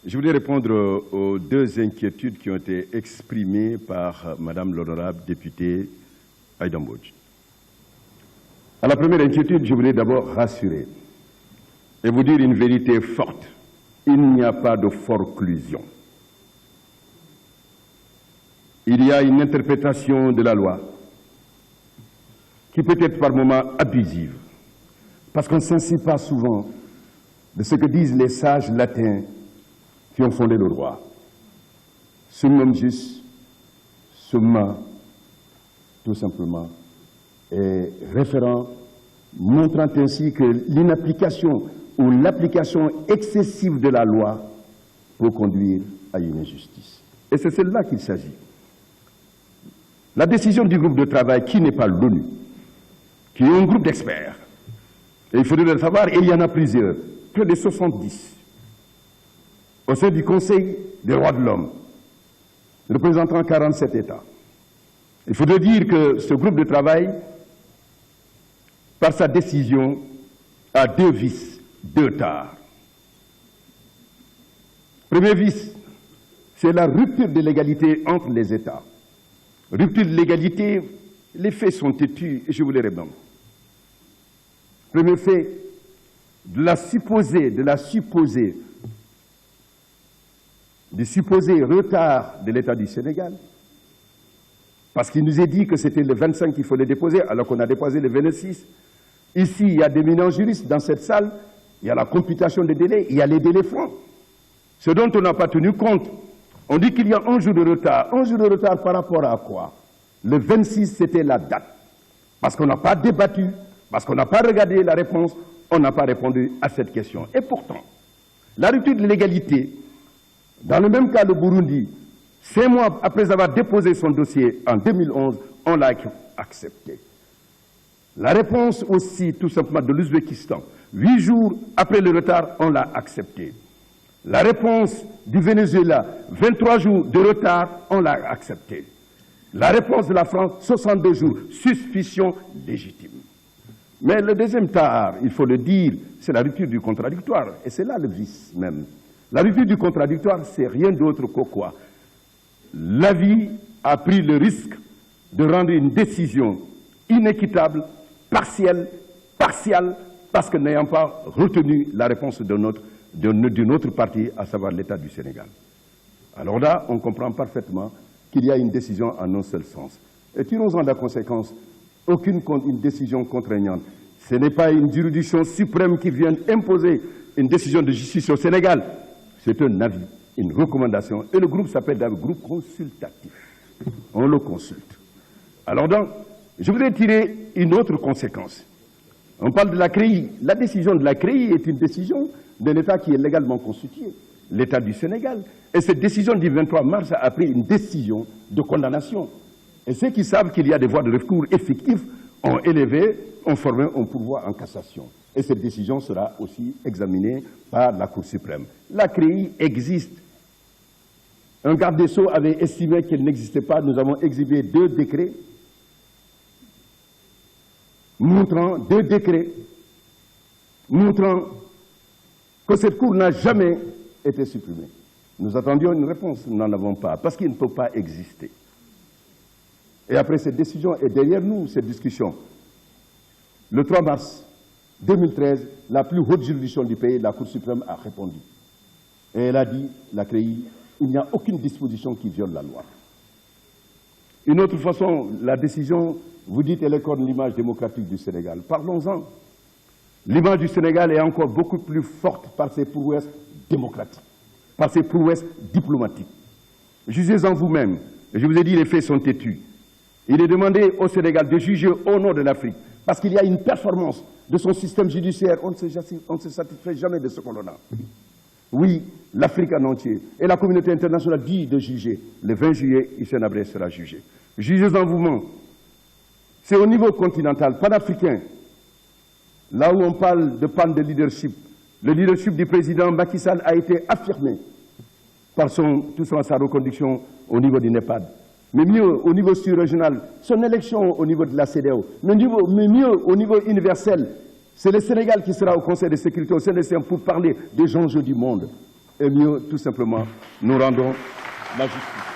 Je voulais répondre aux deux inquiétudes qui ont été exprimées par Madame l'honorable députée Aïda Mbodj. À la première inquiétude, je voulais d'abord rassurer et vous dire une vérité forte. Il n'y a pas de forclusion. Il y a une interprétation de la loi qui peut être par moments abusive, parce qu'on ne s'inspire pas souvent de ce que disent les sages latins qui ont fondé le droit. Summum jus, summa, tout simplement, est référent, montrant ainsi que l'inapplication ou l'application excessive de la loi peut conduire à une injustice. Et c'est celle-là qu'il s'agit. La décision du groupe de travail, qui n'est pas l'ONU, qui est un groupe d'experts, et il faudrait le savoir, et il y en a plusieurs, près de 70, au sein du Conseil des droits de l'homme, représentant 47 États. Il faudrait dire que ce groupe de travail, par sa décision, a deux vices, deux tares. Premier vice, c'est la rupture de l'égalité entre les États. Rupture de l'égalité, les faits sont têtus et je vous les répète. Premier fait, du supposé retard de l'État du Sénégal, parce qu'il nous est dit que c'était le 25 qu'il fallait déposer, alors qu'on a déposé le 26. Ici, il y a d'éminents juristes dans cette salle, il y a la computation des délais, il y a les délais francs. Ce dont on n'a pas tenu compte, on dit qu'il y a un jour de retard. Un jour de retard par rapport à quoi? Le 26, c'était la date. Parce qu'on n'a pas débattu, parce qu'on n'a pas regardé la réponse, on n'a pas répondu à cette question. Et pourtant, la rupture de l'égalité, dans le même cas, le Burundi, 5 mois après avoir déposé son dossier en 2011, on l'a accepté. La réponse aussi, tout simplement, de l'Ouzbékistan, 8 jours après le retard, on l'a accepté. La réponse du Venezuela, 23 jours de retard, on l'a accepté. La réponse de la France, 62 jours, suspicion légitime. Mais le deuxième tard, il faut le dire, c'est la rupture du contradictoire. Et c'est là le vice même. La rupture du contradictoire, c'est rien d'autre que quoi? L'avis a pris le risque de rendre une décision inéquitable, partielle, parce que n'ayant pas retenu la réponse d'une autre partie, à savoir l'État du Sénégal. Alors là, on comprend parfaitement qu'il y a une décision en un seul sens. Et tirons-en la conséquence, une décision contraignante. Ce n'est pas une juridiction suprême qui vient imposer une décision de justice au Sénégal. C'est un avis, une recommandation. Et le groupe s'appelle un groupe consultatif. On le consulte. Alors donc, je voudrais tirer une autre conséquence. On parle de la CREI. La décision de la CREI est une décision d'un État qui est légalement constitué, l'État du Sénégal. Et cette décision du 23 mars a pris une décision de condamnation. Et ceux qui savent qu'il y a des voies de recours effectives ont formé un pourvoi en cassation. Et cette décision sera aussi examinée par la Cour suprême. La CREI existe. Un garde des Sceaux avait estimé qu'elle n'existait pas. Nous avons exhibé deux décrets montrant que cette Cour n'a jamais été supprimée. Nous attendions une réponse, nous n'en avons pas, parce qu'il ne peut pas exister. Et après cette décision, et derrière nous, cette discussion, le 3 mars 2013, la plus haute juridiction du pays, la Cour suprême, a répondu. Et elle a dit, la CREI, il n'y a aucune disposition qui viole la loi. Une autre façon, la décision, vous dites, elle écorne l'image démocratique du Sénégal. Parlons-en. L'image du Sénégal est encore beaucoup plus forte par ses prouesses démocratiques, par ses prouesses diplomatiques. Jugez-en vous-même. Je vous ai dit, les faits sont têtus. Il est demandé au Sénégal de juger au nom de l'Afrique, parce qu'il y a une performance de son système judiciaire. On ne se satisfait jamais de ce qu'on a. Oui, l'Afrique en entier. Et la communauté internationale dit de juger. Le 20 juillet, Hissène Habré sera jugé. Jugez-en vous-même. C'est au niveau continental, panafricain, là où on parle de panne de leadership. Le leadership du président Macky Sall a été affirmé par sa reconduction au niveau du NEPAD. Mais mieux, au niveau sous-régional, son élection au niveau de la CEDEAO. Mais mieux, au niveau universel, c'est le Sénégal qui sera au Conseil de sécurité, au sein de pour parler des enjeux du monde. et mieux, tout simplement, nous rendons la justice.